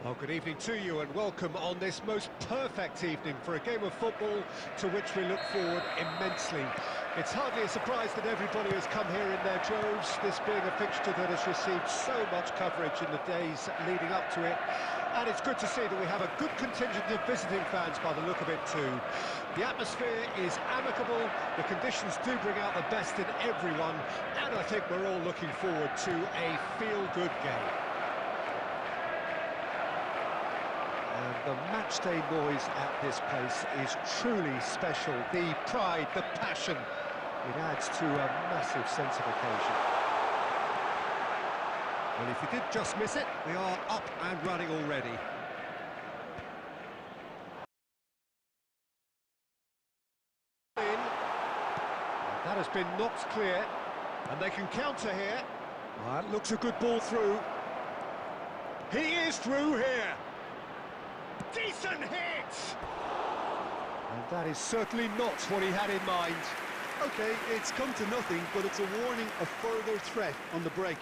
Well, good evening to you and welcome on this most perfect evening for a game of football to which we look forward immensely. It's hardly a surprise that everybody has come here in their droves, this being a fixture that has received so much coverage in the days leading up to it. And it's good to see that we have a good contingent of visiting fans by the look of it too. The atmosphere is amicable, the conditions do bring out the best in everyone, and I think we're all looking forward to a feel-good game. The matchday noise at this place is truly special. The pride, the passion, it adds to a massive sense of occasion. Well, if you did just miss it, we are up and running already. That has been knocked clear, and they can counter here. That looks a good ball through. He is through here. Decent hit! And that is certainly not what he had in mind. OK, it's come to nothing, but it's a warning of further threat on the break.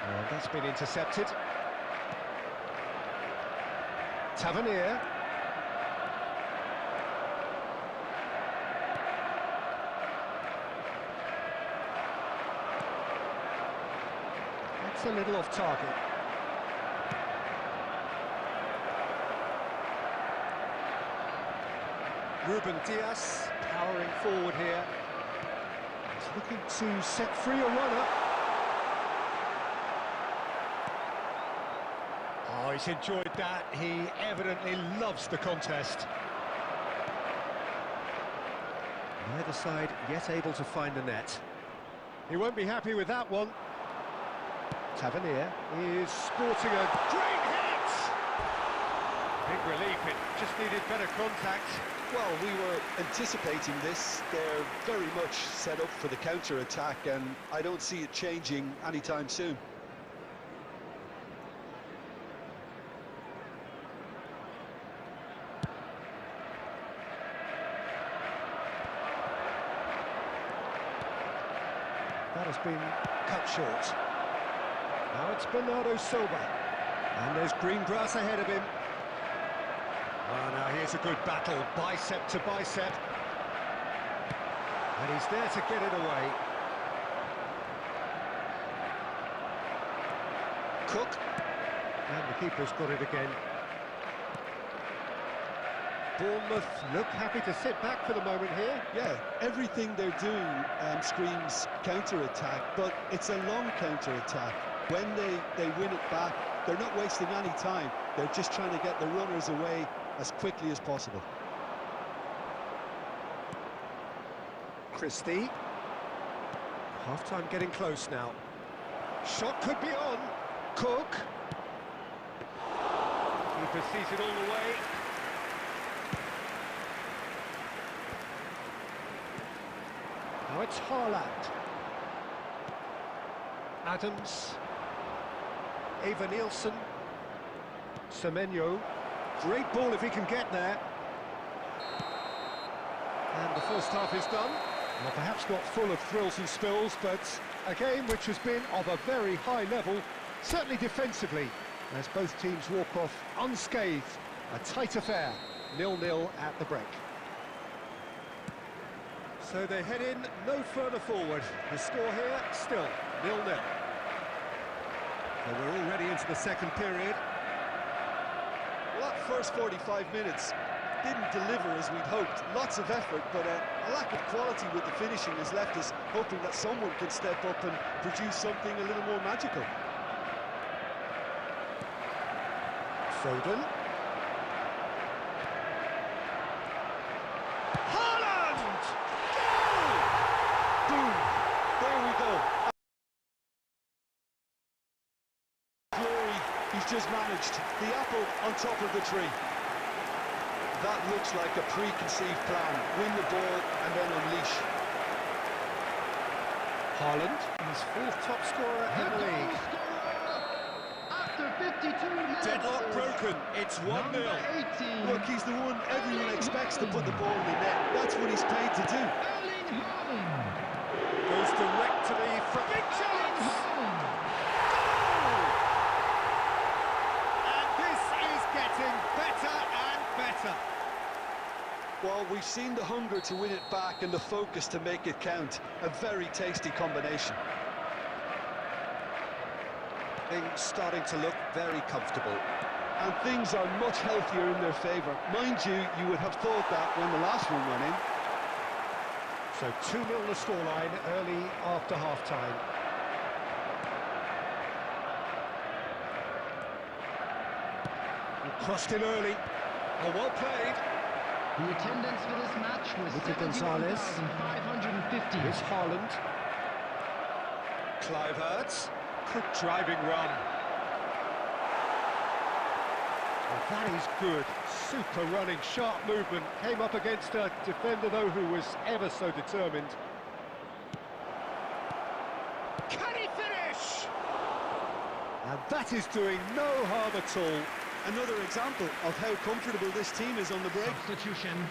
And that's been intercepted. Tavernier. A little off target. Ruben Diaz powering forward here. He's looking to set free a runner. Oh, he's enjoyed that. He evidently loves the contest. Neither side yet able to find the net. He won't be happy with that one. Tavernier is sporting a great hit! Big relief, it just needed better contact. Well, we were anticipating this. They're very much set up for the counter-attack, and I don't see it changing anytime soon. That has been cut short. Now it's Bernardo Silva. And there's green grass ahead of him. Oh, now here's a good battle, bicep to bicep. And he's there to get it away. Cook. And the keeper's got it again. Bournemouth look happy to sit back for the moment here. Yeah, everything they're doing screams counter-attack, but it's a long counter-attack. When they win it back, they're not wasting any time. They're just trying to get the runners away as quickly as possible. Christie. Half-time getting close now. Shot could be on. Cook. Keeper sees it all the way. Now it's Haaland. Adams. Eva Nielsen. Semenyo. Great ball if he can get there. And the first half is done. Well, perhaps not full of thrills and spills, but a game which has been of a very high level, certainly defensively, as both teams walk off unscathed. A tight affair, 0-0 at the break. So they head in no further forward. The score here, still 0-0. Well, we're already into the second period. Well, that first 45 minutes didn't deliver as we'd hoped. Lots of effort, but a lack of quality with the finishing has left us hoping that someone could step up and produce something a little more magical. Foden. Haaland! Goal! Boom! There we go. Glory, he's just managed. The apple on top of the tree. That looks like a preconceived plan. Win the ball and then unleash. Haaland, his fourth top scorer in the league. After 52 minutes. Deadlock broken, it's 1-0. Look, he's the one everyone expects to put the ball in the net. That's what he's paid to do. Goes direct to the front. Big chance! Goal! And this is getting better and better. Well, we've seen the hunger to win it back and the focus to make it count. A very tasty combination. Things starting to look very comfortable. And things are much healthier in their favour. Mind you, you would have thought that when the last one went in. So 2-0 the scoreline early after half-time. Crossed in early. Oh, well played. The attendance for this match was Luka Gonzalez. 71,550. Here's Haaland. Kluivert. Good driving run. Oh, that is good. Super running, sharp movement. Came up against a defender, though, who was ever so determined. Can he finish? And that is doing no harm at all. Another example of how comfortable this team is on the break. Substitution.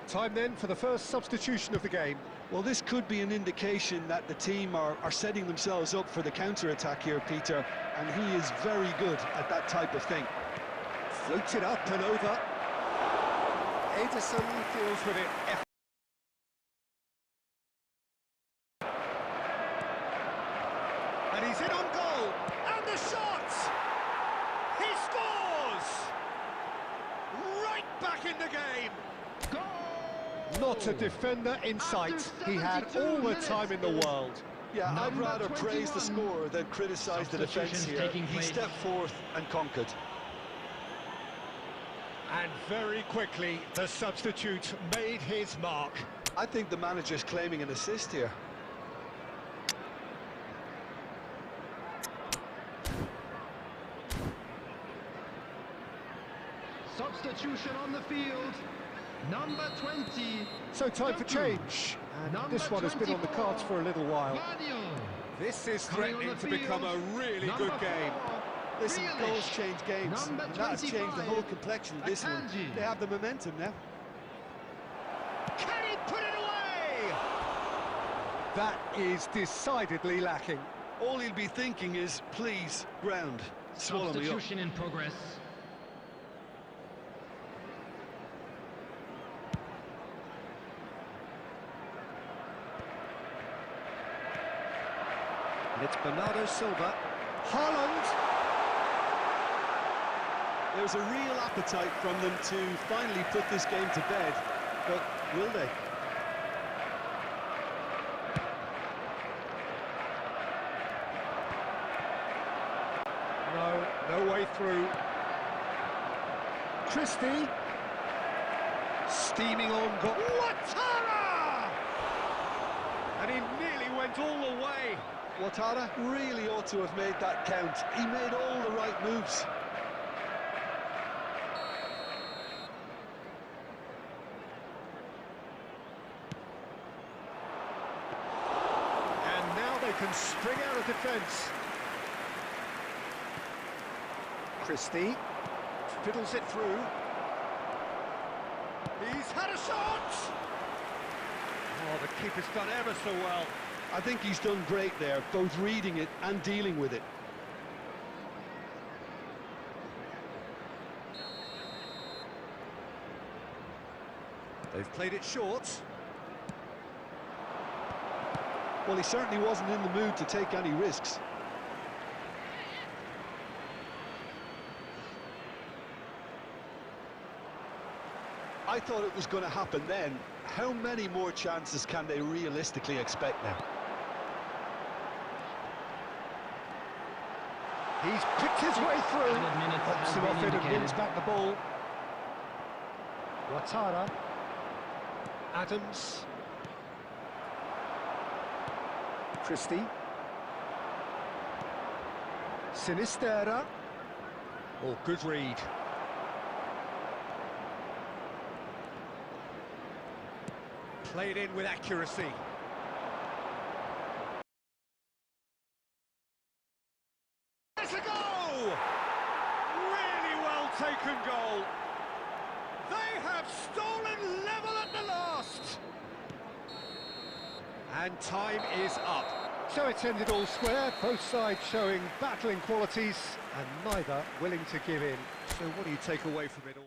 Time then for the first substitution of the game. Well, this could be an indication that the team are setting themselves up for the counter-attack here, Peter, and he is very good at that type of thing. Floats it up and over. Ederson deals with it. And he's in on goal. And the shot! He scores! Right back in the game. Goal! Not a defender in sight. He had all the time in the world. Yeah, I'd Number rather praise the 21. scorer than criticise the defence Substitutions here. taking He place. stepped forth and conquered. And very quickly, the substitute made his mark. I think the manager's claiming an assist here. Substitution on the field. Number 20. So time for change. And this one has been on the cards for a little while. This is threatening to become a really good game. Listen, goals change games, and that has changed the whole complexion of this one. They have the momentum now. Can he put it away? That is decidedly lacking. All he'll be thinking is, please, ground, swallow me up. Substitution in progress. And it's Bernardo Silva. Haaland! There's a real appetite from them to finally put this game to bed, but will they? No way through. Christie. Steaming on, got Ouattara! And he nearly went all the way. Ouattara really ought to have made that count. He made all the right moves. And now they can spring out of defence. Christie fiddles it through. He's had a shot! Oh, the keeper's done ever so well. I think he's done great there, both reading it and dealing with it. They've played it short. Well, he certainly wasn't in the mood to take any risks. I thought it was going to happen then. How many more chances can they realistically expect now? He's picked his way through. Pops him off in and wins back the ball. Ouattara. Adams. Christie. Sinistera. Oh, good read. Played in with accuracy. There's a goal! Really well taken goal. They have stolen level at the last. And time is up. So it's ended all square, both sides showing battling qualities and neither willing to give in. So what do you take away from it all?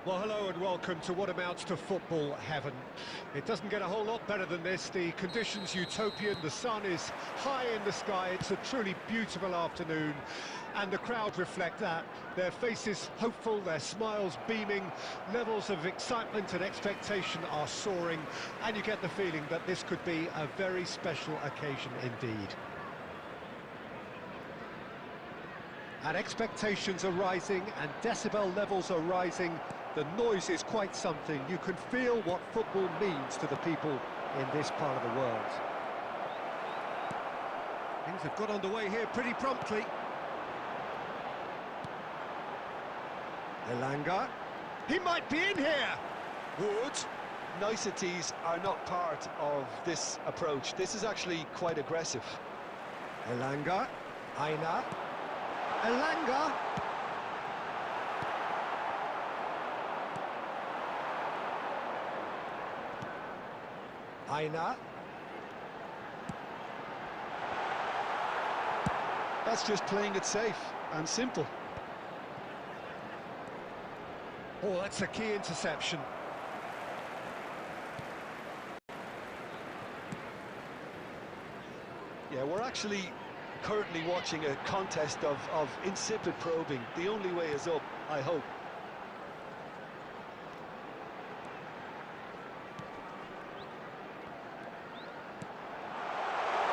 Well, hello and welcome to what amounts to football heaven. It doesn't get a whole lot better than this. The conditions utopian, the sun is high in the sky, it's a truly beautiful afternoon, and the crowd reflect that. Their faces hopeful, their smiles beaming, levels of excitement and expectation are soaring, and you get the feeling that this could be a very special occasion indeed. And expectations are rising and decibel levels are rising. The noise is quite something. You can feel what football means to the people in this part of the world. Things have got underway here pretty promptly. Elanga. He might be in here. Wood. Niceties are not part of this approach. This is actually quite aggressive. Elanga. Aina. Elanga. Aina. That's just playing it safe and simple. Oh, that's a key interception. Yeah, we're actually currently watching a contest of insipid probing. The only way is up, I hope.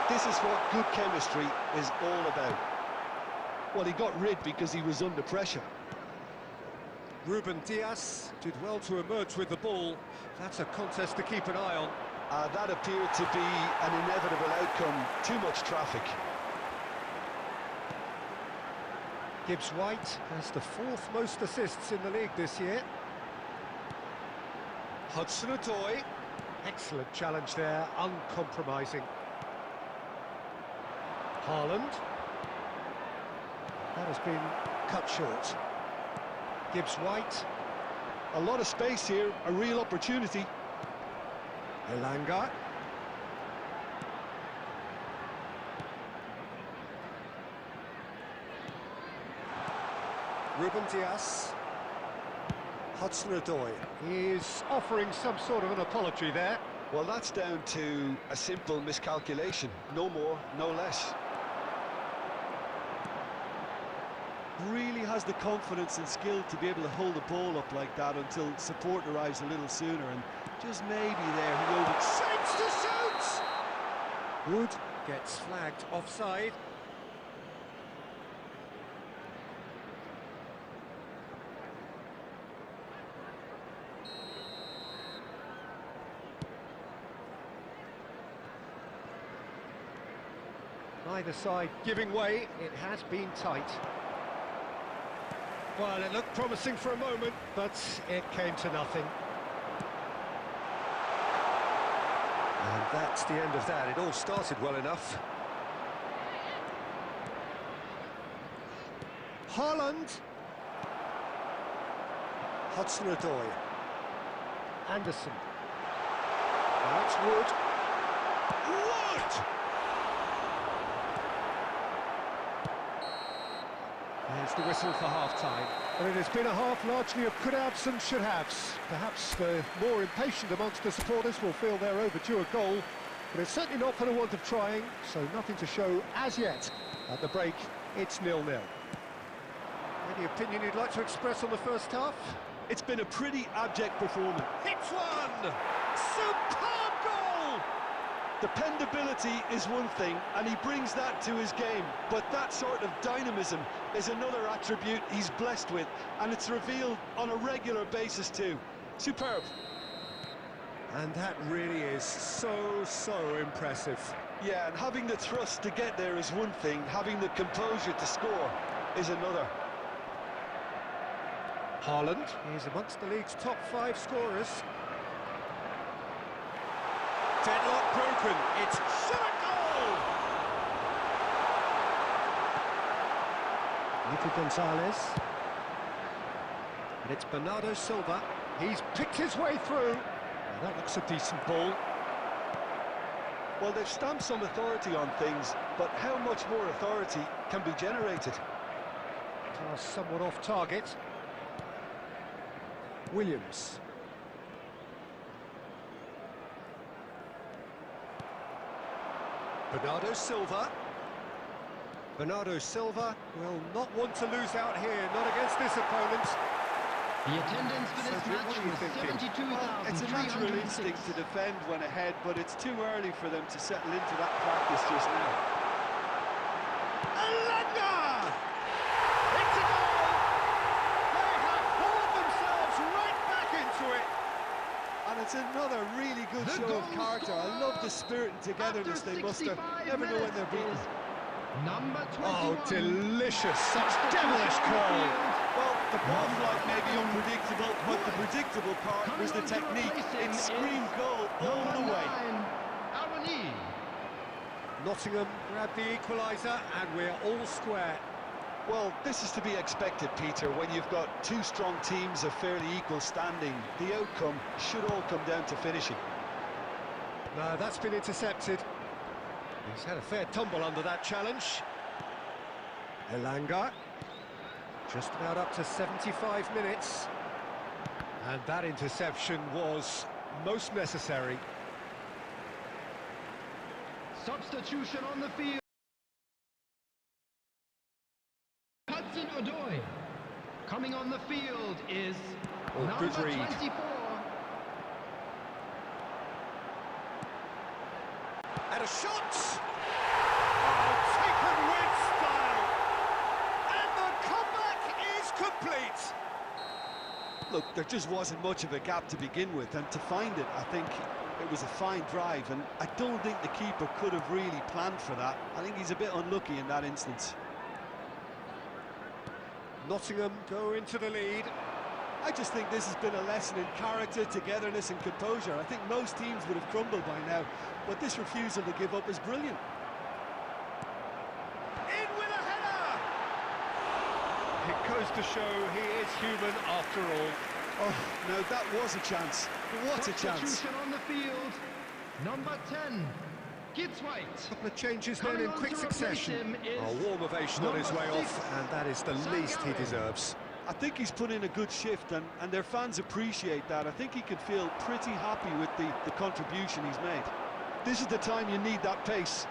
This is what good chemistry is all about. Well, he got rid because he was under pressure. Ruben Dias did well to emerge with the ball. That's a contest to keep an eye on. That appeared to be an inevitable outcome. Too much traffic. Gibbs White has the 4th most assists in the league this year. Hudson-Odoi. Excellent challenge there, uncompromising. Haaland. That has been cut short. Gibbs White. A lot of space here, a real opportunity. Elanga. Ruben Dias. Hudson-Odoi. He's offering some sort of an apology there. Well, that's down to a simple miscalculation. No more, no less. Really has the confidence and skill to be able to hold the ball up like that until support arrives a little sooner, and just maybe there he over. Shapes to shoot! Wood gets flagged offside. Neither side giving way, it has been tight. Well, it looked promising for a moment, but it came to nothing. And that's the end of that. It all started well enough. Haaland. Hudson-Odoi. Anderson. Now it's Wood. Wood! There's the whistle for half-time. And it has been a half largely of could-haves and should-haves. Perhaps the more impatient amongst the supporters will feel they're overdue a goal, but it's certainly not for the want of trying, so nothing to show as yet. At the break, it's 0-0. Any opinion you'd like to express on the first half? It's been a pretty abject performance. Hits one! Superb goal! Dependability is one thing, and he brings that to his game, but that sort of dynamism is another attribute he's blessed with, and it's revealed on a regular basis too. Superb. And that really is so impressive. Yeah, and having the trust to get there is one thing, having the composure to score is another. Haaland is amongst the league's top 5 scorers. Deadlock broken, it's shot goal! Nico Gonzalez. And it's Bernardo Silva. He's picked his way through. Now that looks a decent ball. Well, they've stamped some authority on things, but how much more authority can be generated? Pass somewhat off target. Williams. Bernardo Silva. Bernardo Silva will not want to lose out here, not against this opponent. The attendance for this Cedric, match what are you was thinking? Well, it's a natural 72,306. instinct to defend when ahead, but it's too early for them to settle into that practice just now. Elanga! It's a goal! They have hauled themselves right back into it. And it's another really good The show of goal character. I love the spirit and togetherness they muster. Never know when they're beaten. Number 21. Oh, delicious. Such devilish call. Well, the ball flight may be unpredictable, but the predictable part was the technique. It screamed goal all the way. Aroni. Nottingham grabbed the equaliser, and we're all square. Well, this is to be expected, Peter, when you've got two strong teams of fairly equal standing. The outcome should all come down to finishing. No, that's been intercepted. He's had a fair tumble under that challenge. Elanga. Just about up to 75 minutes. And that interception was most necessary. Substitution on the field. Hudson-Odoi. Coming on the field is number good read. 24. And a shot! Oh, taken with style! And the comeback is complete! Look, there just wasn't much of a gap to begin with, and to find it, I think it was a fine drive, and I don't think the keeper could have really planned for that. I think he's a bit unlucky in that instance. Nottingham go into the lead. I just think this has been a lesson in character, togetherness and composure. I think most teams would have crumbled by now, but this refusal to give up is brilliant. In with a header! It goes to show he is human after all. Oh, no, that was a chance. What a chance. Substitution on the field. Number 10, Gitzweit. Couple of changes then in quick succession. A warm ovation on his way off, and that is the least he deserves. I think he's put in a good shift, and their fans appreciate that. I think he could feel pretty happy with the contribution he's made. This is the time you need that pace.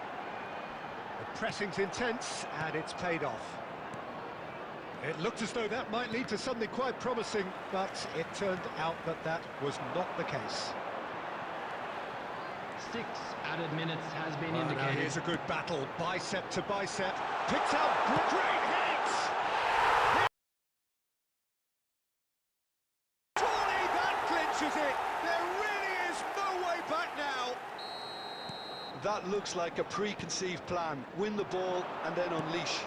The pressing's intense, and it's paid off. It looked as though that might lead to something quite promising, but it turned out that that was not the case. 6 added minutes has been Now indicated. here's a good battle, bicep to bicep. Picked out, great hit! Surely that clinches it! There really is no way back now! That looks like a preconceived plan. Win the ball and then unleash.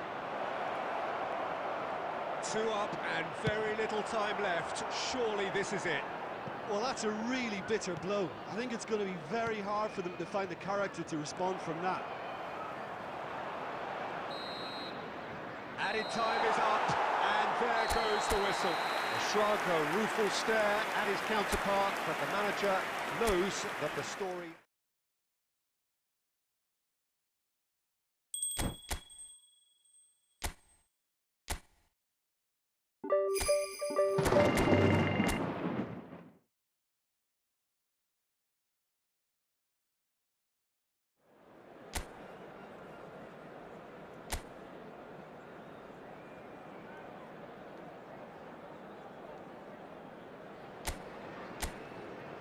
2 up and very little time left. Surely this is it. Well, that's a really bitter blow. I think it's going to be very hard for them to find the character to respond from that. Added time is up, and there goes the whistle. A shrug, a rueful stare at his counterpart, but the manager knows that the story...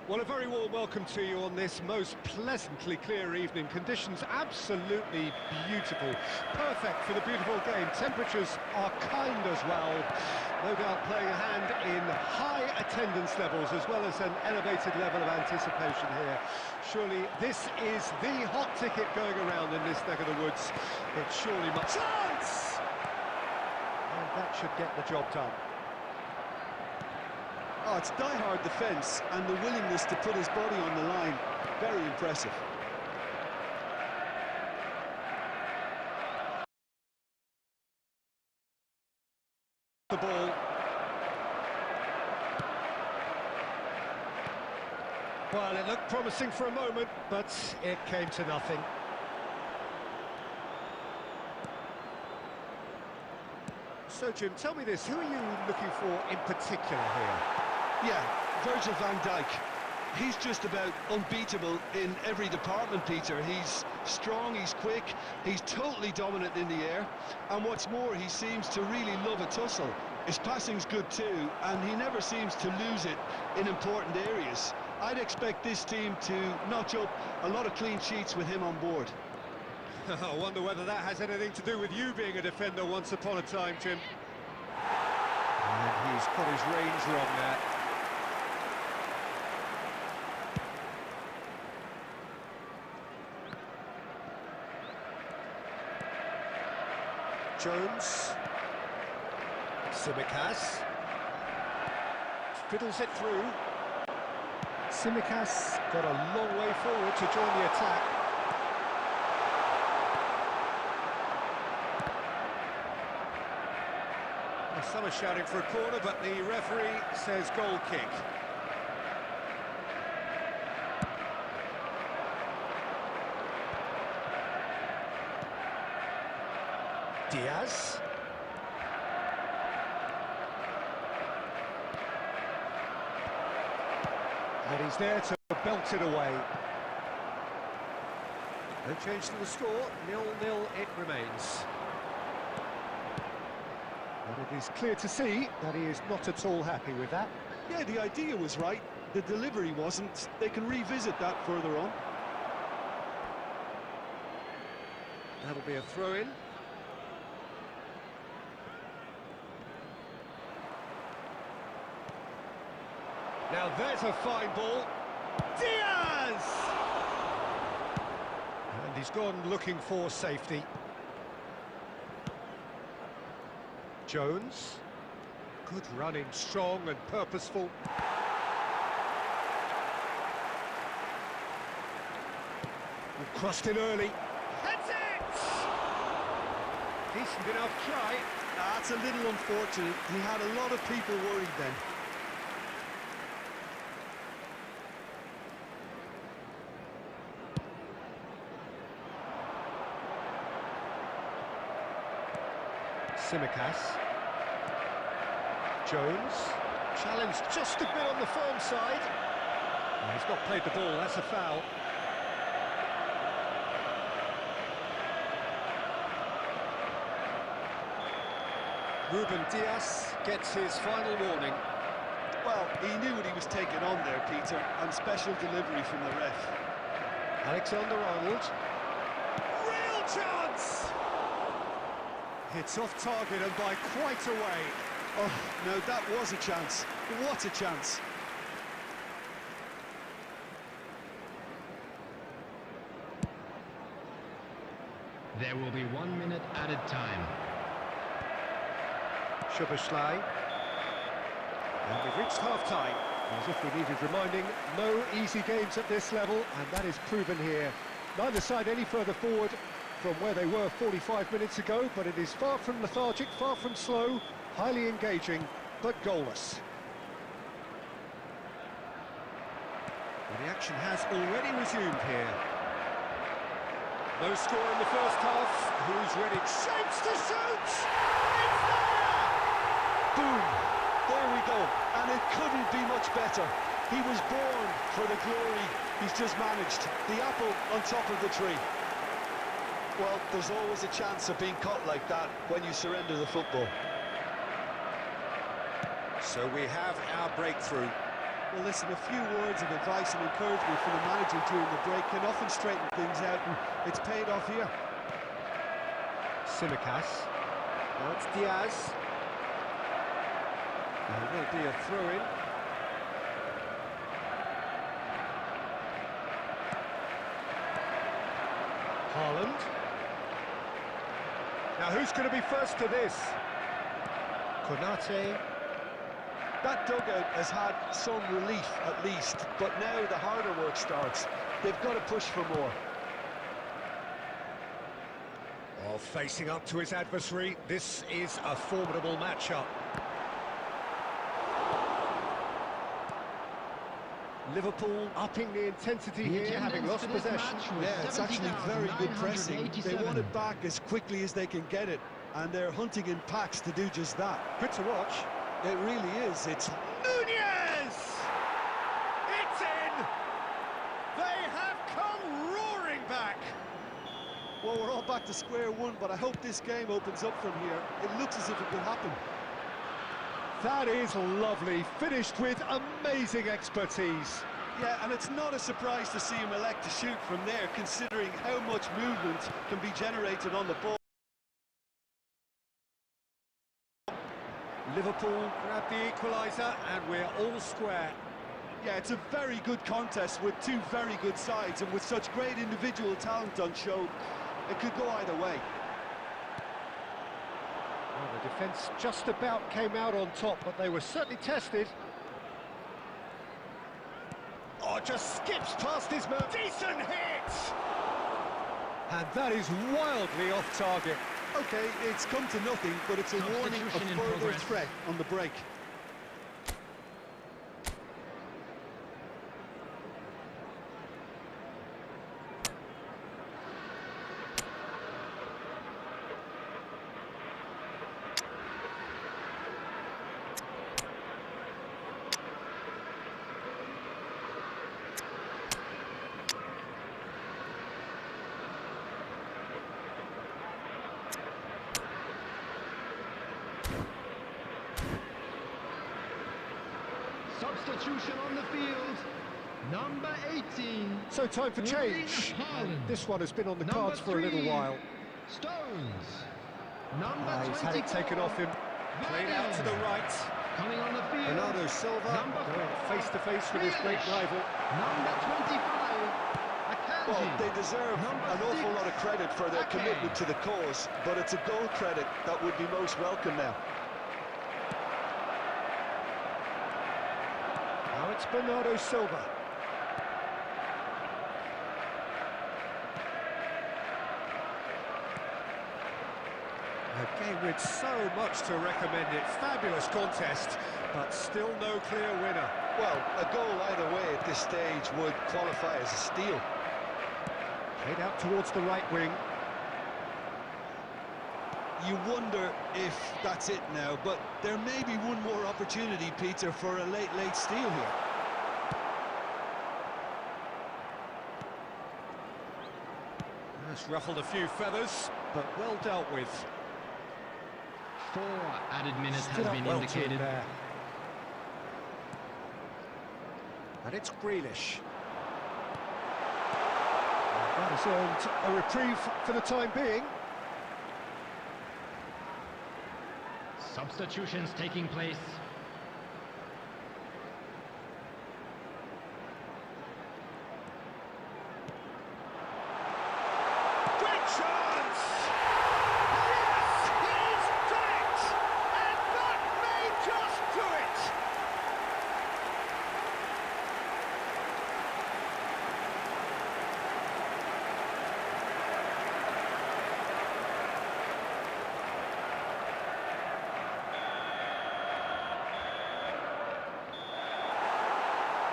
Well, a very warm welcome to you on this most pleasantly clear evening. Conditions absolutely beautiful. Perfect for the beautiful game. Temperatures are kind as well. No doubt playing a hand in high attendance levels as well as an elevated level of anticipation here. Surely this is the hot ticket going around in this neck of the woods. It surely must... Chance! And that should get the job done. Oh, it's die-hard defence and the willingness to put his body on the line. Very impressive. The ball. Well, it looked promising for a moment, but it came to nothing. So, Jim, tell me this, who are you looking for in particular here? Yeah, Virgil van Dijk. He's just about unbeatable in every department, Peter. He's strong, he's quick, he's totally dominant in the air, and what's more, he seems to really love a tussle. His passing's good too, and he never seems to lose it in important areas. I'd expect this team to notch up a lot of clean sheets with him on board. I wonder whether that has anything to do with you being a defender once upon a time, Jim. And he's got his range wrong there. Jones. Tsimikas. Fiddles it through. Tsimikas got a long way forward to join the attack. Well, some are shouting for a corner, but the referee says goal kick. Diaz. And he's there to belt it away. No change to the score, 0-0 it remains. And it is clear to see that he is not at all happy with that. Yeah, the idea was right, the delivery wasn't. They can revisit that further on. That'll be a throw-in. Now there's a fine ball. Diaz! And he's gone looking for safety. Jones. Good running, strong and purposeful. Crossed in early. Heads it! Decent enough try. That's a little unfortunate. He had a lot of people worried then. Tsimikas. Jones. Challenged just a bit on the firm side. Oh, he's not played the ball, that's a foul. Ruben Dias gets his final warning. Well, he knew what he was taking on there, Peter, and special delivery from the ref. Alexander-Arnold. Real chance! Hits off target and by quite a way. Oh, no, that was a chance. What a chance. There will be 1 minute added time. Szoboszlai. And we've reached half-time. As if we needed reminding, no easy games at this level, and that is proven here. Neither side any further forward from where they were 45 minutes ago, but it is far from lethargic, far from slow, highly engaging, but goalless. Well, the action has already resumed here. No score in the first half. Who's ready? Shapes to shoot! It's there! Boom! There we go. And it couldn't be much better. He was born for the glory. He's just managed. The apple on top of the tree. Well, there's always a chance of being caught like that when you surrender the football. So we have our breakthrough. Well, listen, a few words of advice and encouragement from the manager during the break can often straighten things out, and it's paid off here. Tsimikas. Now it's Diaz. There will be a throw-in. Haaland. Now who's going to be first to this? Konate. That dugout has had some relief at least, but now the harder work starts. They've got to push for more. Well, facing up to his adversary, this is a formidable matchup. Liverpool upping the intensity here, having lost possession. Yeah, it's actually very good pressing. They want it back as quickly as they can get it, and they're hunting in packs to do just that. Good to watch. It really is. It's Nunez! It's in! They have come roaring back! well, we're all back to square one, but I hope this game opens up from here. It looks as if it could happen. That is lovely, finished with amazing expertise. Yeah, and it's not a surprise to see him elect to shoot from there, considering how much movement can be generated on the ball. Liverpool grab the equaliser, and we're all square. Yeah, it's a very good contest with two very good sides, and with such great individual talent on show, it could go either way. Well, the defence just about came out on top, but they were certainly tested. Oh, just skips past his man. Decent hit! And that is wildly off target. Okay, it's come to nothing, but it's a warning of further threat on the break. Substitution on the field, number 18. So time for change. This one has been on the cards for a little while. Stones. Number He's had it taken off him. Played out to the right. Coming on the field. Bernardo Silva going face to face with his great rival. Number 25. Well, they deserve an awful lot of credit for their commitment to the cause, but it's a goal credit that would be most welcome now. It's Bernardo Silva. A game with so much to recommend it. Fabulous contest, but still no clear winner. Well, a goal either way at this stage would qualify as a steal. Played out towards the right wing. You wonder if that's it now, but there may be one more opportunity, Peter, for a late steal here. That's ruffled a few feathers, but well dealt with. 4 added minutes Stood has up been well indicated. there. And it's Grealish. That has earned a reprieve for the time being. Substitutions taking place. Great chance! Yes, he's done it! And that may just do it!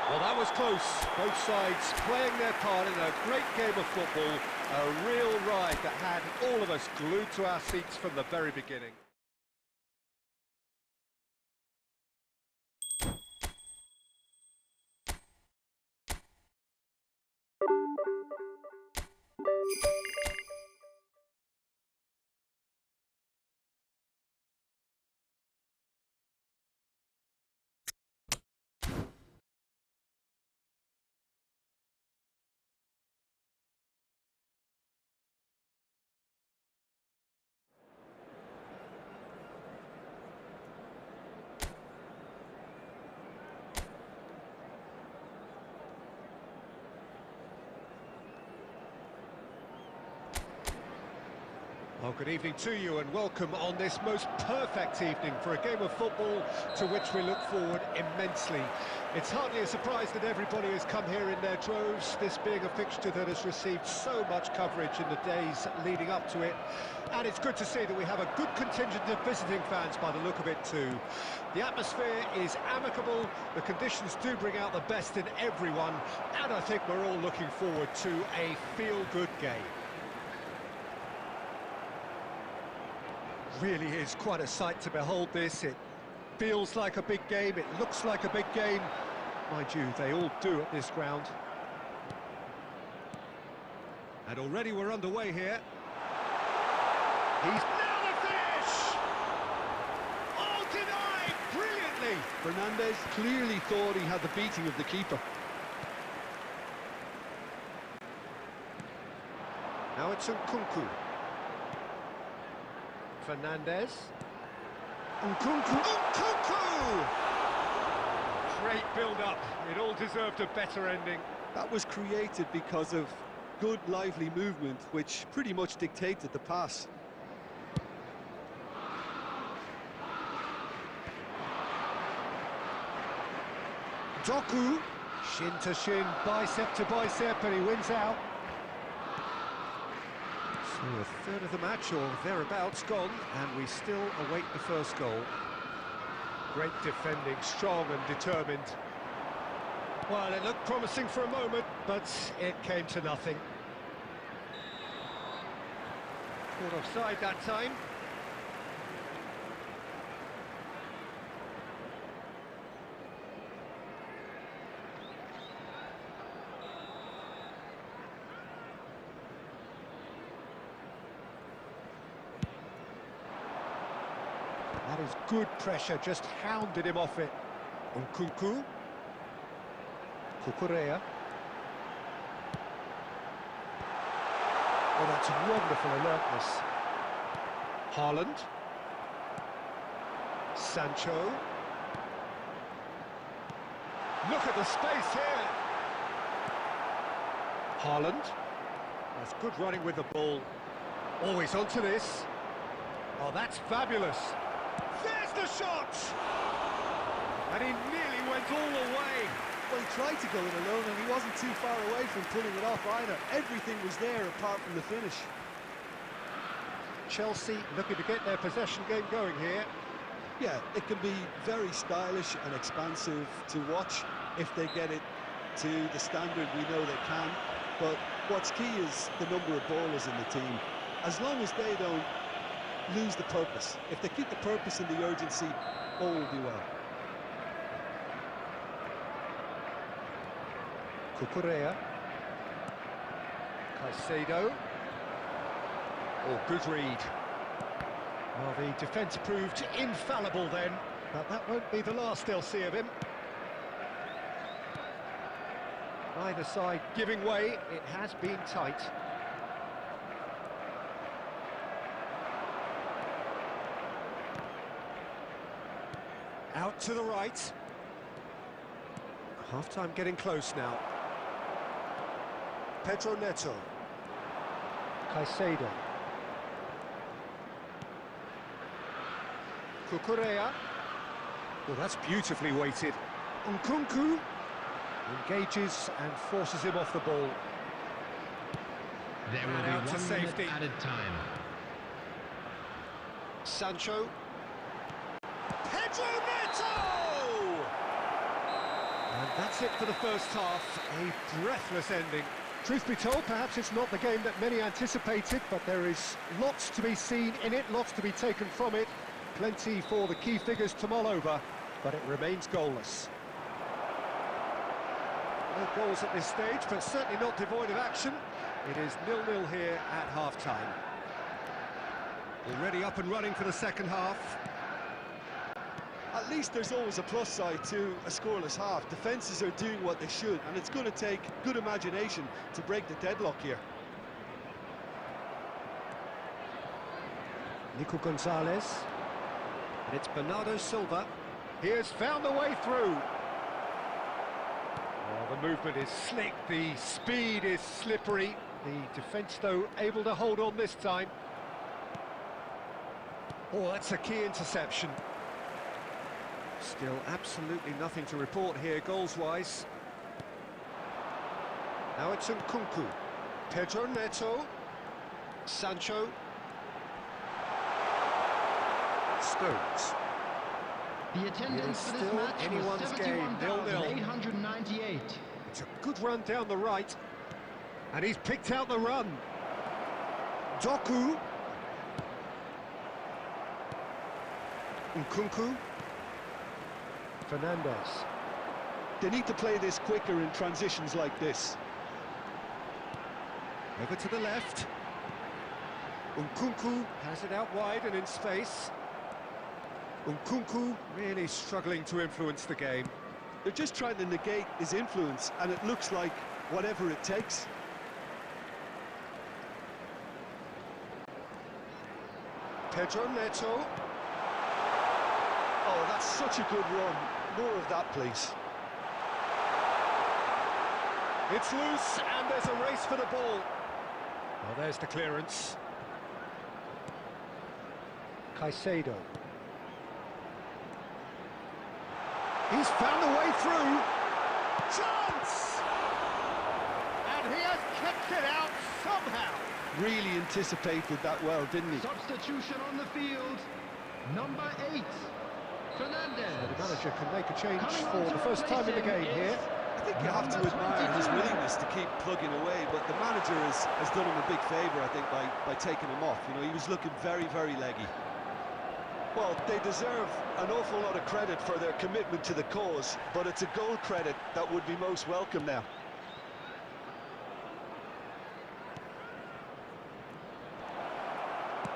Well, that was close. Both sides playing their part in a great game of football. A real ride that had all of us glued to our seats from the very beginning. Well, good evening to you and welcome on this most perfect evening for a game of football to which we look forward immensely. It's hardly a surprise that everybody has come here in their droves, this being a fixture that has received so much coverage in the days leading up to it. And it's good to see that we have a good contingent of visiting fans by the look of it too. The atmosphere is amicable, the conditions do bring out the best in everyone, and I think we're all looking forward to a feel-good game. Really is quite a sight to behold this. It feels like a big game, it looks like a big game. Mind you, they all do at this ground. And already we're underway here. He's now the finish! Oh, denied brilliantly! Fernandez clearly thought he had the beating of the keeper. Now it's Nkunku. Fernandez. Nkunku! Great build-up. It all deserved a better ending. That was created because of good, lively movement, which pretty much dictated the pass. Doku. Shin to shin, bicep to bicep, and he wins out. So a third of the match, or thereabouts, gone, and we still await the first goal. Great defending, strong and determined. Well, it looked promising for a moment, but it came to nothing. Caught offside that time. That is good pressure, just hounded him off it. Nkunku. Cucurella. Oh, that's wonderful alertness. Haaland. Sancho. Look at the space here. Haaland. That's good running with the ball. Always onto this. Oh, that's fabulous. There's the shot! And he nearly went all the way. Well, he tried to go it alone and he wasn't too far away from pulling it off either. Everything was there apart from the finish. Chelsea looking to get their possession game going here. Yeah, it can be very stylish and expansive to watch if they get it to the standard we know they can. But what's key is the number of ballers in the team. As long as they don't lose the purpose, if they keep the purpose and the urgency, all will be well. Cucurella. Caicedo. Oh, good read. Well, the defence proved infallible then, but that won't be the last they'll see of him. Either side giving way, it has been tight. Out to the right. Half-time getting close now. Pedro Neto. Caicedo. Cucurella. Well, that's beautifully weighted. Nkunku engages and forces him off the ball. There will And be out to 1 minute safety. added time. Sancho. Pedro Neto! And that's it for the first half. A breathless ending. Truth be told, perhaps it's not the game that many anticipated, but there is lots to be seen in it, lots to be taken from it. Plenty for the key figures to mull over, but it remains goalless. No goals at this stage, but certainly not devoid of action. It is 0-0 here at half-time. Already up and running for the second half. At least there's always a plus side to a scoreless half. Defences are doing what they should, and it's going to take good imagination to break the deadlock here. Nico Gonzalez. And it's Bernardo Silva. He has found the way through. Oh, the movement is slick, the speed is slippery. The defence, though, able to hold on this time. Oh, that's a key interception. Still absolutely nothing to report here, goals-wise. Now it's Nkunku. Pedro Neto. Sancho. Stones. The attendance for this still match anyone's was game, 0-0. 71,898. It's a good run down the right. And he's picked out the run. Doku. Nkunku. Fernandez. They need to play this quicker in transitions like this. Over to the left. Nkunku has it out wide and in space. Nkunku really struggling to influence the game. They're just trying to negate his influence, and it looks like whatever it takes. Pedro Neto. Oh, that's such a good run. More of that, please. It's loose, and there's a race for the ball. Well, there's the clearance. Caicedo. He's found a way through. Chance! And he has kept it out somehow. Really anticipated that well, didn't he? Substitution on the field. Number 8, Fernandez. The manager can make a change Coming for on the to first time in the replace game him here. is I think you have to number admire his 22. willingness to keep plugging away, but the manager has done him a big favour, I think, by taking him off. You know, he was looking very, very leggy. Well, they deserve an awful lot of credit for their commitment to the cause, but it's a goal credit that would be most welcome now.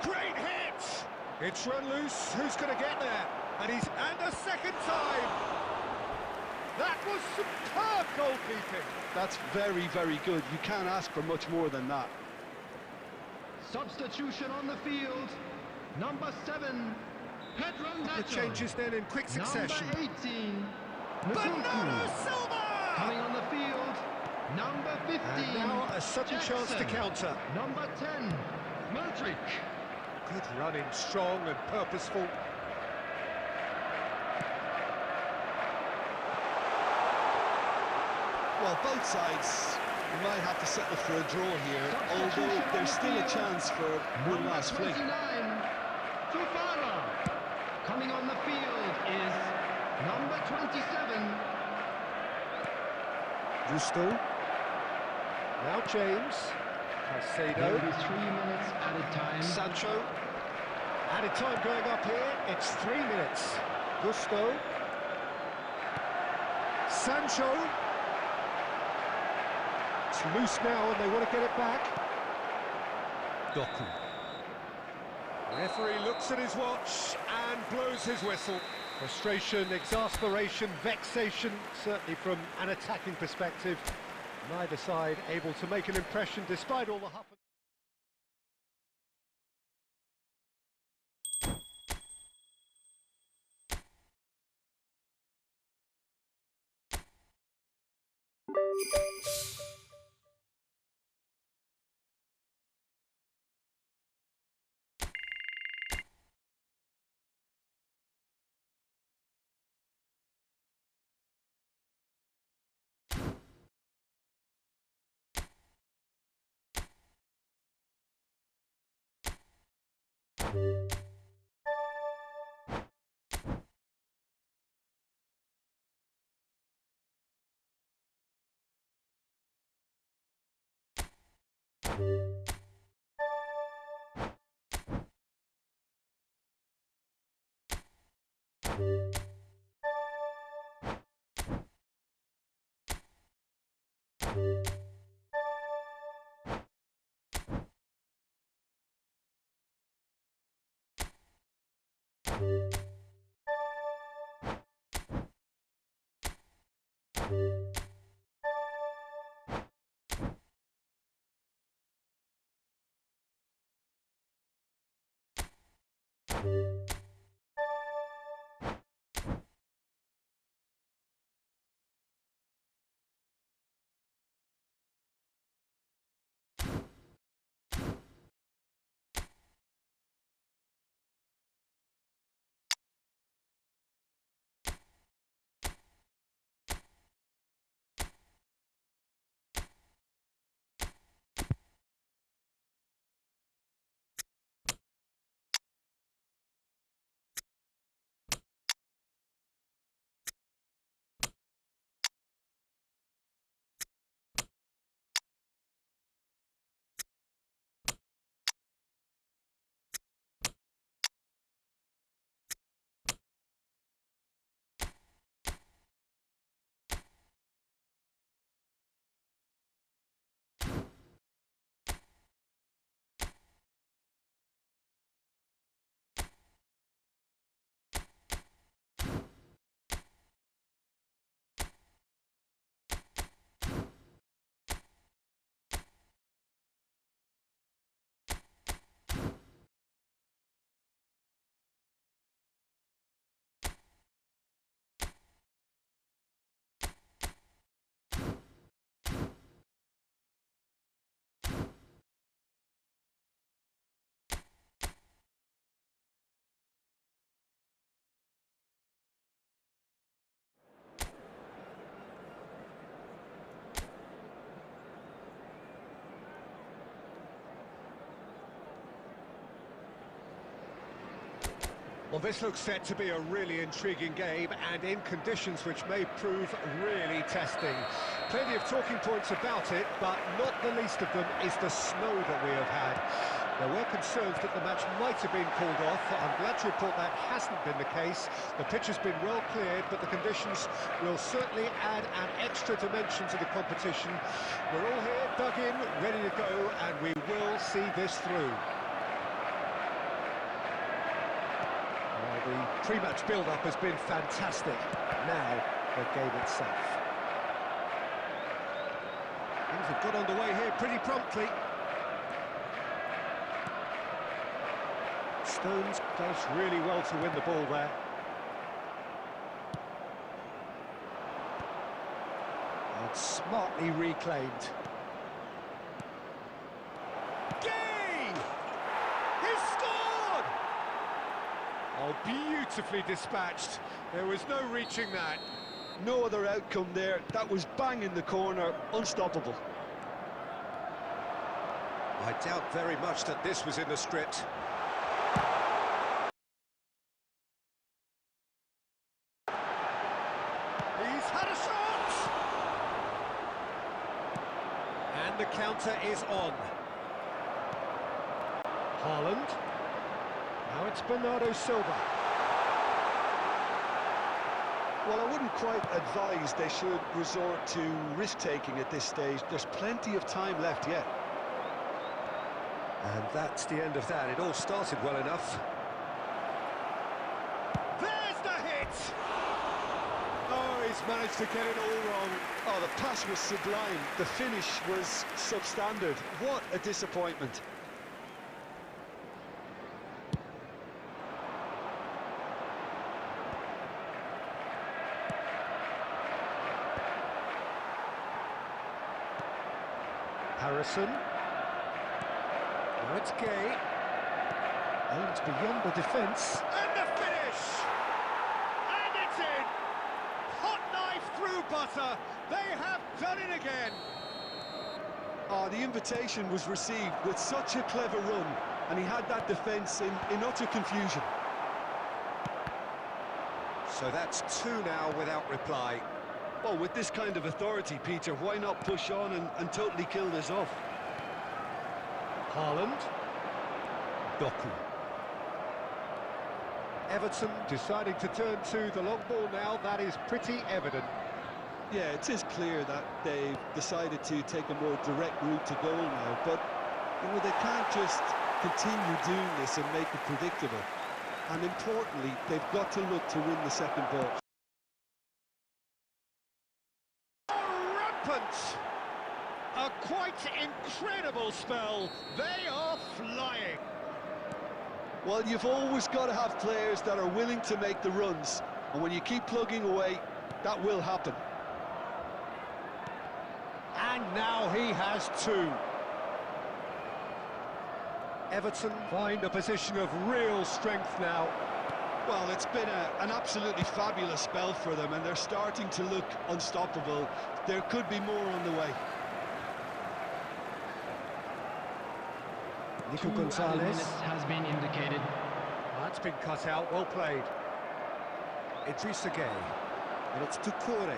Great hit! It's run loose. Who's going to get there? And a second time. That was superb goalkeeping. That's very, very good. You can't ask for much more than that. Substitution on the field. Number 7, Pedro Neto. The changes then in quick succession. Number 18, Bernardo Nkunku. Silva! Coming on the field, number 15, And now a sudden chance to Jackson. counter. Number 10, Modric. Good running, strong and purposeful. Well, both sides might have to settle for a draw here, although there's still a chance for one last fling. 29, Fofana. Coming on the field is number 27. Gusto. Now James. There Caicedo. will be 3 minutes added time. Sancho. Added time going up here. It's 3 minutes. Gusto. Sancho. It's loose now and they want to get it back. Doku. Referee looks at his watch and blows his whistle. Frustration, exasperation, vexation, certainly from an attacking perspective. Neither side able to make an impression despite all the huff. Well, this looks set to be a really intriguing game and in conditions which may prove really testing. Plenty of talking points about it, but not the least of them is the snow that we have had. There were concerns that the match might have been called off. I'm glad to report that hasn't been the case. The pitch has been well cleared, but the conditions will certainly add an extra dimension to the competition. We're all here, dug in, ready to go, and we will see this through. The pre-match build-up has been fantastic. Now, the game itself. Things have got underway here pretty promptly. Stones does really well to win the ball there. And smartly reclaimed. Oh, beautifully dispatched. There was no reaching that. no other outcome there. That was bang in the corner, unstoppable. I doubt very much that this was in the script. He's had a shot! And the counter is on. Haaland. Now it's Bernardo Silva. Well, I wouldn't quite advise they should resort to risk-taking at this stage. There's plenty of time left yet. And that's the end of that. It all started well enough. There's the hit! Oh, he's managed to get it all wrong. Oh, the pass was sublime. The finish was substandard. What a disappointment. Harrison. Now it's Gay. And it's beyond the defence. And the finish! And it's in! Hot knife through butter. They have done it again. Oh, the invitation was received with such a clever run, and he had that defence in utter confusion. So that's two now without reply. Well, with this kind of authority, Peter, why not push on and totally kill this off? Haaland. Doku. Everton deciding to turn to the long ball now. That is pretty evident. Yeah, it is clear that they've decided to take a more direct route to goal now, but you know, they can't just continue doing this and make it predictable. And importantly, they've got to look to win the second ball. A quite incredible spell. They are flying. Well, you've always got to have players that are willing to make the runs, and when you keep plugging away, that will happen. And now he has two. Everton find a position of real strength now. Well, it's been an absolutely fabulous spell for them, and they're starting to look unstoppable. There could be more on the way. Nico Gonzalez has been indicated. That's been cut out, well played. Idrissa Gueye, and it's Doucouré.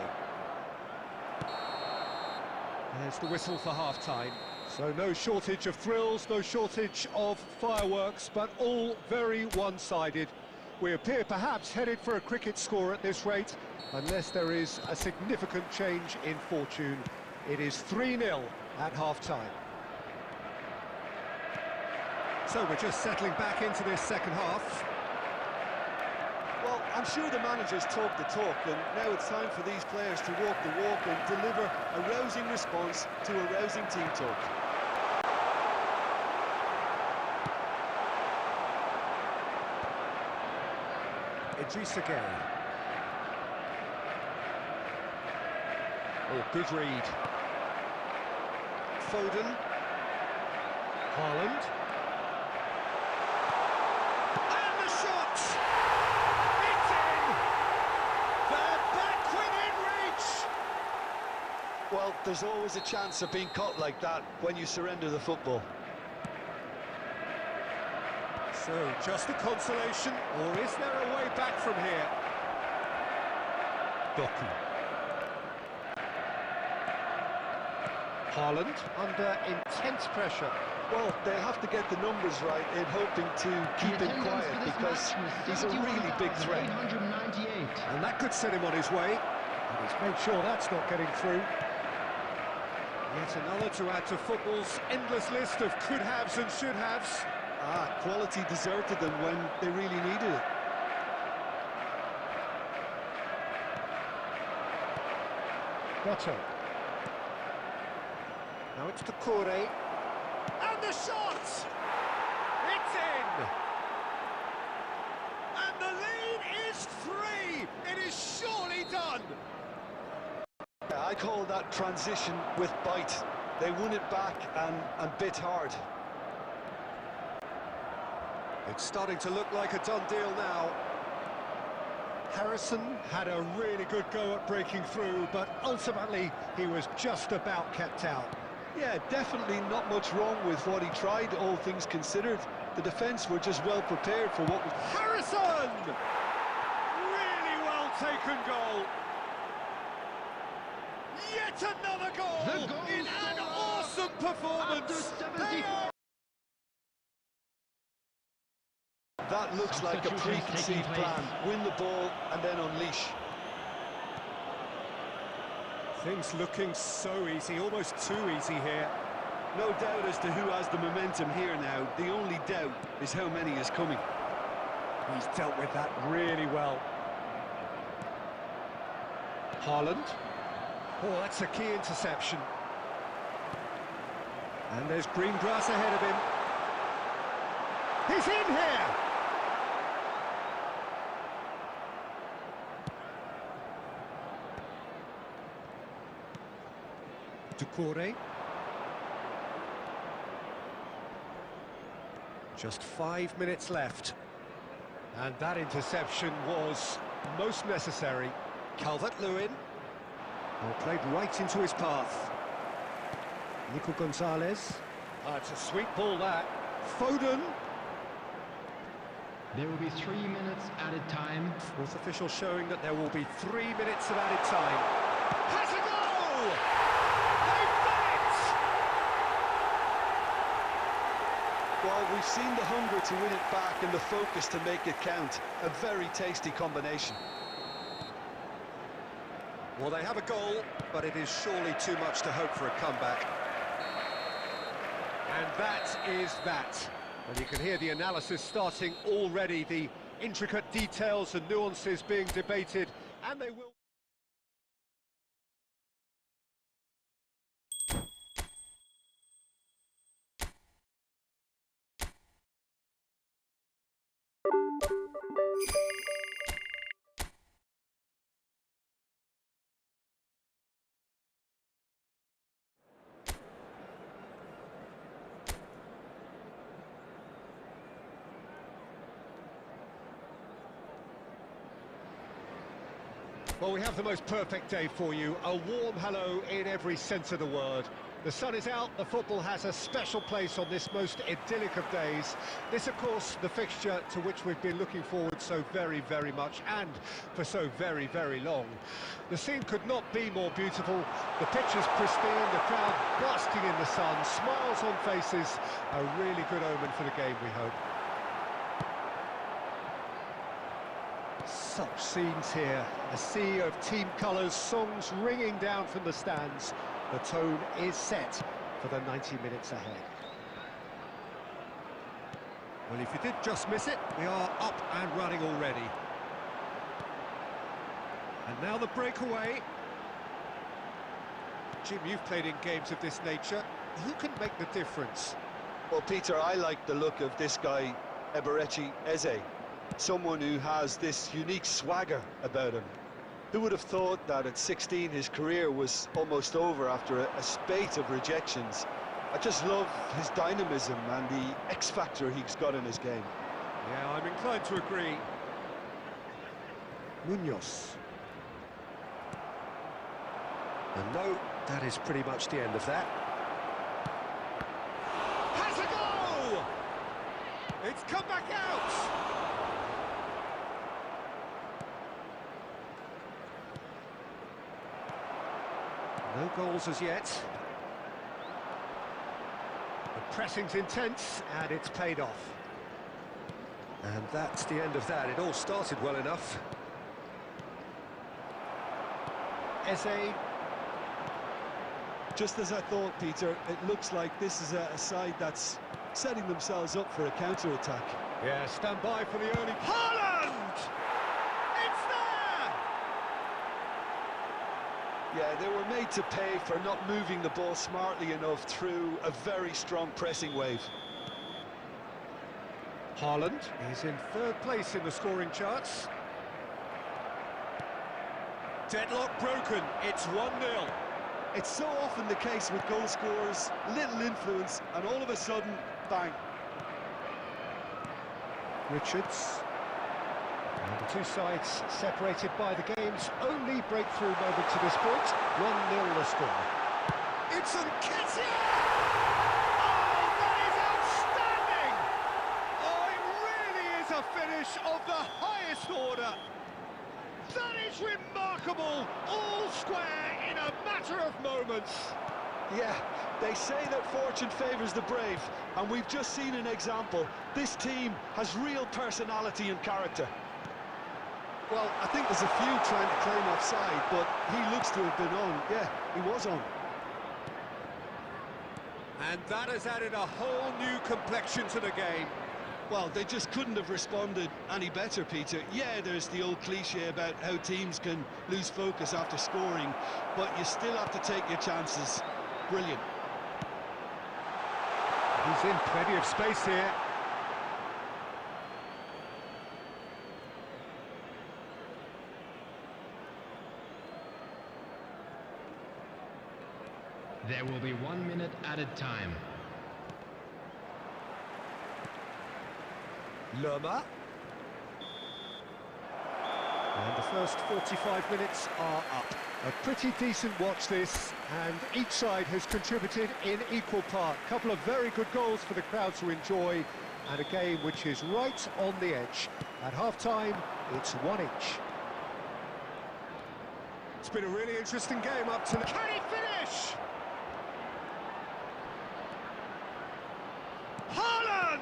There's the whistle for half-time. So no shortage of thrills, no shortage of fireworks, but all very one-sided. We appear perhaps headed for a cricket score at this rate, unless there is a significant change in fortune. It is 3-0 at half-time. So we're just settling back into this second half. Well, I'm sure the managers talk the talk, and now it's time for these players to walk the walk and deliver a rousing response to a rousing team talk. Idrissa Gueye. Oh, good read. Foden. Haaland. And the shot! It's in! They're back within reach! Well, there's always a chance of being caught like that when you surrender the football. So, just a consolation, or is there a way back from here? Doku. Haaland under intense pressure. Well, they have to get the numbers right in hoping to keep him quiet, because he's a really big threat. And that could set him on his way. And he's made sure that's not getting through. Yet another to add to football's endless list of could-haves and should-haves. Ah, quality deserted them when they really needed it. Better. Now it's Doucouré. And the shot! It's in! And the lead is 3! It is surely done! Yeah, I call that transition with bite. They won it back and bit hard. It's starting to look like a done deal now. Harrison had a really good go at breaking through, but ultimately he was just about kept out. Yeah, definitely not much wrong with what he tried, all things considered. The defence were just well prepared for what was... Harrison! Really well taken goal. Yet another goal in an awesome performance. That looks like a preconceived plan. Win the ball and then unleash. Things looking so easy, almost too easy here. No doubt as to who has the momentum here now. The only doubt is how many is coming. He's dealt with that really well. Haaland. Oh, that's a key interception. And there's green grass ahead of him. He's in here! Ducouré. Just 5 minutes left. And that interception was most necessary. Calvert-Lewin. Well, played right into his path. Nico Gonzalez. It's a sweet ball, that. Foden. There will be 3 minutes added time. Fourth official showing that there will be 3 minutes of added time. Has a goal! They've done it! Well, we've seen the hunger to win it back and the focus to make it count. A very tasty combination. Well, they have a goal, but it is surely too much to hope for a comeback. And that is that. And you can hear the analysis starting already, the intricate details and nuances being debated, and they will... Well, we have the most perfect day for you. A warm hello in every sense of the word. The sun is out, the football has a special place on this most idyllic of days. This, of course, the fixture to which we've been looking forward so very, very much, and for so very, very long. The scene could not be more beautiful. The pitch is pristine, the crowd basking in the sun, smiles on faces. A really good omen for the game, we hope. Such scenes here, a sea of team colours, songs ringing down from the stands. The tone is set for the 90 minutes ahead. Well, if you did just miss it, we are up and running already. And now the breakaway. Jim, you've played in games of this nature. Who can make the difference? Well, Peter, I like the look of this guy, Eberechi Eze. Someone who has this unique swagger about him. Who would have thought that at 16 his career was almost over after a spate of rejections? I just love his dynamism and the X-factor he's got in his game. Yeah, I'm inclined to agree. Munoz. And no, that is pretty much the end of that. Has a goal! It's come back out! No goals as yet. The pressing's intense, and it's paid off. And that's the end of that. It all started well enough. Eze. Just as I thought, Peter, it looks like this is a side that's setting themselves up for a counter-attack. Yeah, stand by for the early... Haaland! It's there! Yeah, they were made to pay for not moving the ball smartly enough through a very strong pressing wave. Haaland is in third place in the scoring charts. Deadlock broken, it's 1-0. It's so often the case with goal scorers, little influence, and all of a sudden, bang. Richards. And the two sides separated by the game's only breakthrough moment to this point. 1-0 the score. It's Nketiah! Oh, that is outstanding! Oh, it really is a finish of the highest order. That is remarkable, all square in a matter of moments. Yeah, they say that fortune favours the brave, and we've just seen an example. This team has real personality and character. Well, I think there's a few trying to claim offside, but he looks to have been on. Yeah, he was on. And that has added a whole new complexion to the game. Well, they just couldn't have responded any better, Peter. Yeah, there's the old cliche about how teams can lose focus after scoring, but you still have to take your chances. Brilliant. He's in plenty of space here. There will be 1 minute added time. Lerma. And the first 45 minutes are up. A pretty decent watch this, and each side has contributed in equal part. A couple of very good goals for the crowd to enjoy, and a game which is right on the edge. At half-time, it's 1 each. It's been a really interesting game up to... Can he finish? Haaland!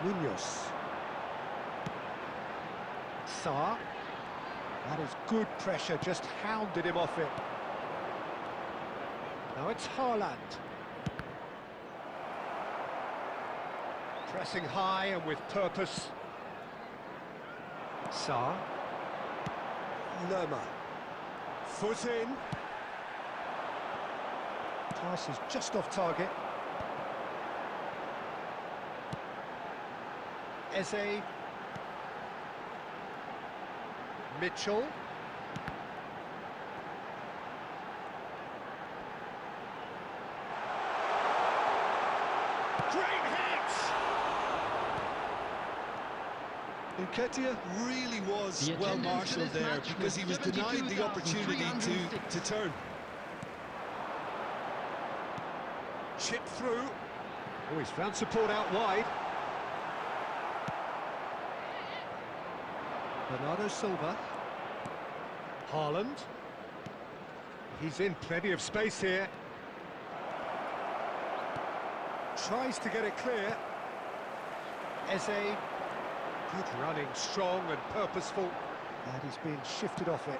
Munoz. Sarr. That is good pressure, just hounded him off it. Now it's Haaland. Pressing high and with purpose. Sarr. Lerma. Foot in. Pass is just off target. Eze. Mitchell. Great hit! Nketiah really was well marshalled there because he was denied the opportunity to turn. Chip through. Oh, he's found support out wide. Bernardo Silva. Haaland. He's in plenty of space here. Tries to get it clear. Eze. Good running, strong and purposeful. And he's being shifted off it.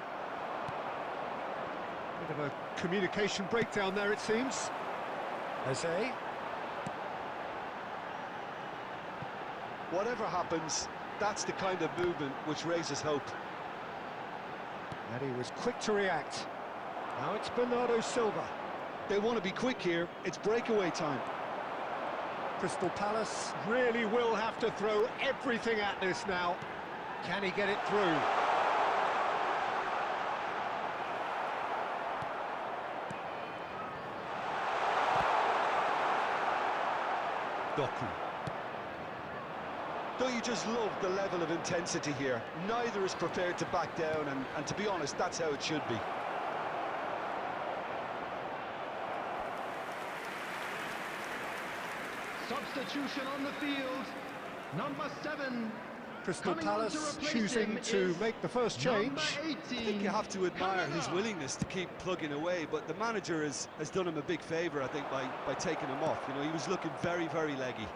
Bit of a communication breakdown there, it seems. Eze. Whatever happens, that's the kind of movement which raises hope. And he was quick to react. Now it's Bernardo Silva. They want to be quick here. It's breakaway time. Crystal Palace really will have to throw everything at this now. Can he get it through? Doku. Don't you just love the level of intensity here? Neither is prepared to back down, and to be honest, that's how it should be. Substitution on the field. Number 7. Crystal Palace choosing to make the first change. I think you have to admire his willingness to keep plugging away, but the manager has done him a big favour, I think, by taking him off. You know, he was looking very, very leggy.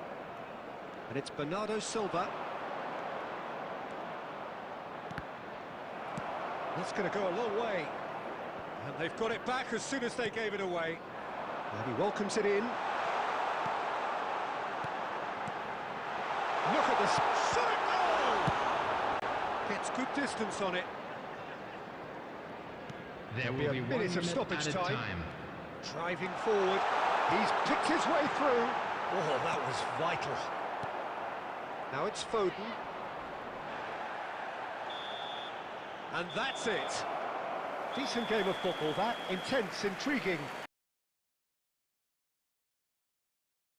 And it's Bernardo Silva. That's going to go a long way. And they've got it back as soon as they gave it away. And he welcomes it in. Look at this shot goal! Gets good distance on it. There will be 1 minute of minute stoppage added time. Driving forward. He's picked his way through. Oh, that was vital. Now it's Foden. And that's it. Decent game of football, that. Intense, intriguing.